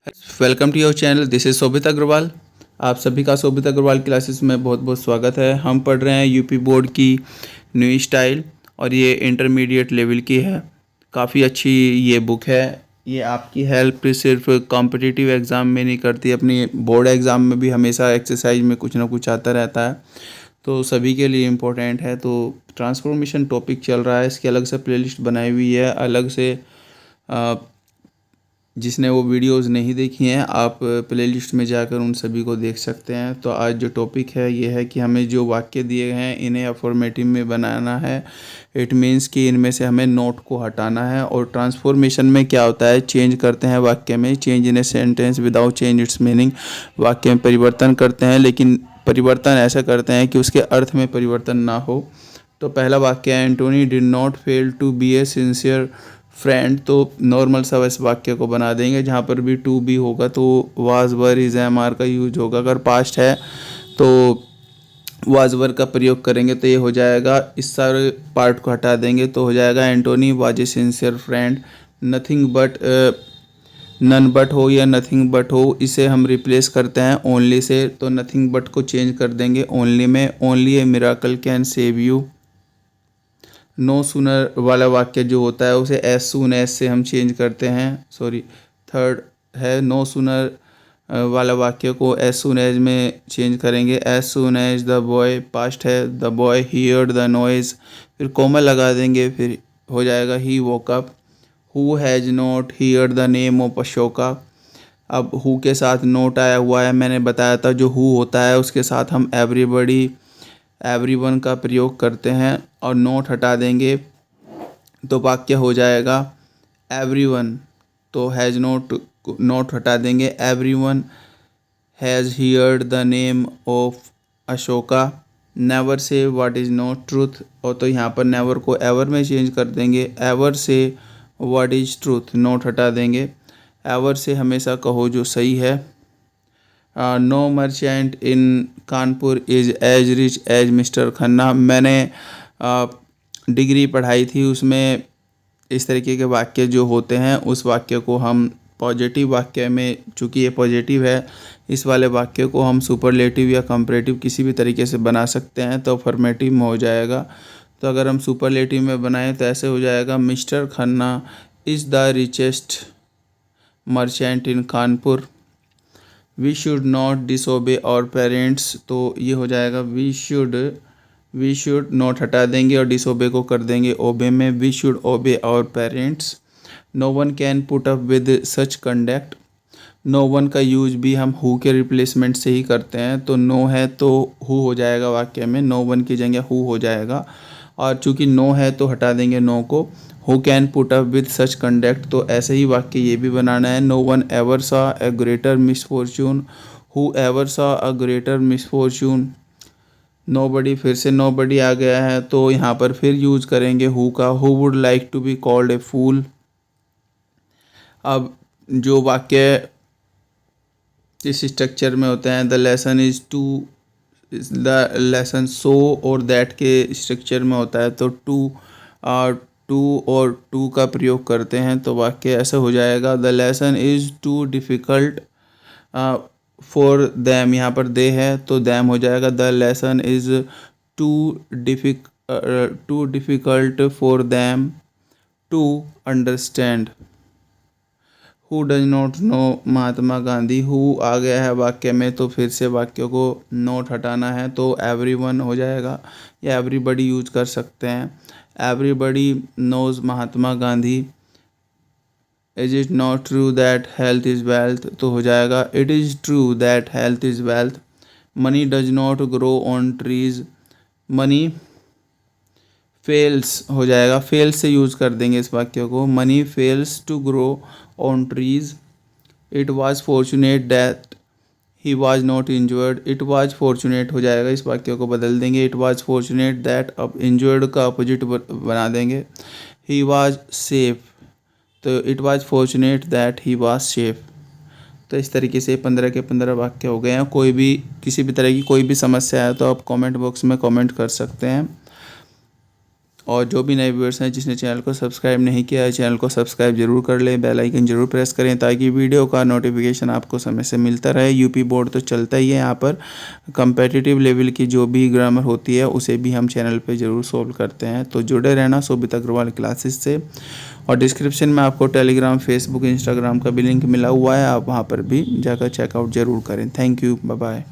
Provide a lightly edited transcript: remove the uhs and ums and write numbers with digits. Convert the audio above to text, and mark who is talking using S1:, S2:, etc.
S1: Welcome to your channel. This is Shobhit Agarwal. आप सभी का शोभित अग्रवाल क्लासेस में बहुत बहुत स्वागत है। हम पढ़ रहे हैं यूपी बोर्ड की न्यू स्टाइल और ये इंटरमीडिएट लेवल की है। काफ़ी अच्छी ये बुक है। ये आपकी हेल्प सिर्फ कॉम्पिटिटिव एग्ज़ाम में नहीं करती, अपनी बोर्ड एग्ज़ाम में भी हमेशा एक्सरसाइज में कुछ ना कुछ आता रहता है, तो सभी के लिए इम्पोर्टेंट है। तो ट्रांसफॉर्मेशन टॉपिक चल रहा है, इसकी अलग से प्लेलिस्ट बनाई हुई है, अलग से जिसने वो वीडियोस नहीं देखी हैं आप प्लेलिस्ट में जाकर उन सभी को देख सकते हैं। तो आज जो टॉपिक है ये है कि हमें जो वाक्य दिए हैं इन्हें अफर्मेटिव में बनाना है। इट मीन्स कि इनमें से हमें नोट को हटाना है। और ट्रांसफॉर्मेशन में क्या होता है, चेंज करते हैं वाक्य में, change in a sentence without change it's meaning. वाक्य में परिवर्तन करते हैं, लेकिन परिवर्तन ऐसा करते हैं कि उसके अर्थ में परिवर्तन ना हो। तो पहला वाक्य है, Antony did not fail to be a sincere friend. तो नॉर्मल सा इस वाक्य को बना देंगे, जहाँ पर भी टू बी होगा तो was were is am are का यूज होगा। अगर पास्ट है तो वाज वर का प्रयोग करेंगे तो ये हो जाएगा। इस सारे पार्ट को हटा देंगे तो हो जाएगा, Antony was a sincere friend. Nothing but, none but हो या नथिंग बट हो, इसे हम रिप्लेस करते हैं ओनली से। तो नथिंग बट को चेंज कर देंगे ओनली में। Only a miracle can save you. No sooner वाला वाक्य जो होता है उसे एज सून एज से हम चेंज करते हैं। सॉरी, थर्ड है, नो सूनर वाला वाक्य को एज सून एज में चेंज करेंगे। As soon as the boy, past है, the boy heard the noise, फिर कोमा लगा देंगे, फिर हो जाएगा he woke up. Who has not heard the name of Ashoka. अब हु के साथ नोट आया हुआ है, मैंने बताया था जो हु होता है उसके साथ हम एवरीबडी, एवरीवन का प्रयोग करते हैं और नोट हटा देंगे तो वाक्य हो जाएगा एवरीवन। तो हैज़ नोट, नोट हटा देंगे, everyone has heard the name of Ashoka. Never say what is not truth, और तो यहाँ पर नेवर को एवर में चेंज कर देंगे। एवर से व्हाट इज़ ट्रूथ, नोट हटा देंगे। एवर से हमेशा कहो जो सही है। No merchant in Kanpur is as rich as mister Khanna. मैंने डिग्री पढ़ाई थी, उसमें इस तरीके के वाक्य जो होते हैं उस वाक्य को हम पॉजिटिव वाक्य में, चूँकि ये पॉजिटिव है, इस वाले वाक्य को हम सुपरलेटिव या कंपैरेटिव किसी भी तरीके से बना सकते हैं तो अफर्मेटिव में हो जाएगा। तो अगर हम सुपरलेटिव में बनाएं तो ऐसे हो जाएगा, mister Khanna is the richest merchant in Kanpur. We should not disobey our parents, तो ये हो जाएगा वी शुड नॉट हटा देंगे और डिसोबे को कर देंगे ओबे में। We should obey our parents. No one can put up with such conduct. No one का यूज भी हम हु के रिप्लेसमेंट से ही करते हैं। तो नो है तो हु हो जाएगा वाक्य में, नो वन की जगह हु हो जाएगा। और चूंकि नो है तो हटा देंगे नो को। Who can put up with such conduct, तो ऐसे ही वाक्य ये भी बनाना है। No one ever saw a greater misfortune. Who ever saw a greater misfortune. Nobody, फिर से नोबडी आ गया है तो यहाँ पर फिर यूज करेंगे हु का। Who would like to be called a fool. अब जो वाक्य इस स्ट्रक्चर में होते हैं, the lesson is too, the lesson so और दैट के स्ट्रक्चर में होता है, तो टू और टू का प्रयोग करते हैं तो वाक्य ऐसा हो जाएगा, the lesson is too difficult for them. यहाँ पर दे है तो दैम हो जाएगा, the lesson is too difficult for them to understand. Who does not know Mahatma Gandhi. Who आ गया है वाक्य में तो फिर से वाक्य को नोट हटाना है तो एवरीवन हो जाएगा, या एवरीबडी यूज कर सकते हैं। Everybody knows Mahatma Gandhi. Is it not true that health is wealth, तो हो जाएगा it is true that health is wealth. Money does not grow on trees. Money fails हो जाएगा, फेल्स से यूज़ कर देंगे इस वाक्य को। Money fails to grow on trees. It was fortunate that he was not injured. It was fortunate हो जाएगा, इस वाक्य को बदल देंगे। इट वॉज फॉर्चुनेट दैट, अब इंजर्ड का अपोजिट बना देंगे। ही वॉज सेफ, तो it was fortunate that he was safe. तो इस तरीके से 15 के 15 वाक्य हो गए हैं। कोई भी किसी भी तरह की कोई भी समस्या है तो आप कमेंट बॉक्स में कमेंट कर सकते हैं। और जो भी नए व्यूअर्स हैं जिसने चैनल को सब्सक्राइब नहीं किया है, चैनल को सब्सक्राइब जरूर कर लें, बेल आइकन जरूर प्रेस करें ताकि वीडियो का नोटिफिकेशन आपको समय से मिलता रहे। यूपी बोर्ड तो चलता ही है, यहाँ पर कंपेटिटिव लेवल की जो भी ग्रामर होती है उसे भी हम चैनल पे ज़रूर सोल्व करते हैं। तो जुड़े रहना शोभित अग्रवाल क्लासेस से। और डिस्क्रिप्शन में आपको टेलीग्राम, फेसबुक, इंस्टाग्राम का भी लिंक मिला हुआ है, आप वहाँ पर भी जाकर चेकआउट ज़रूर करें। Thank you, bye bye.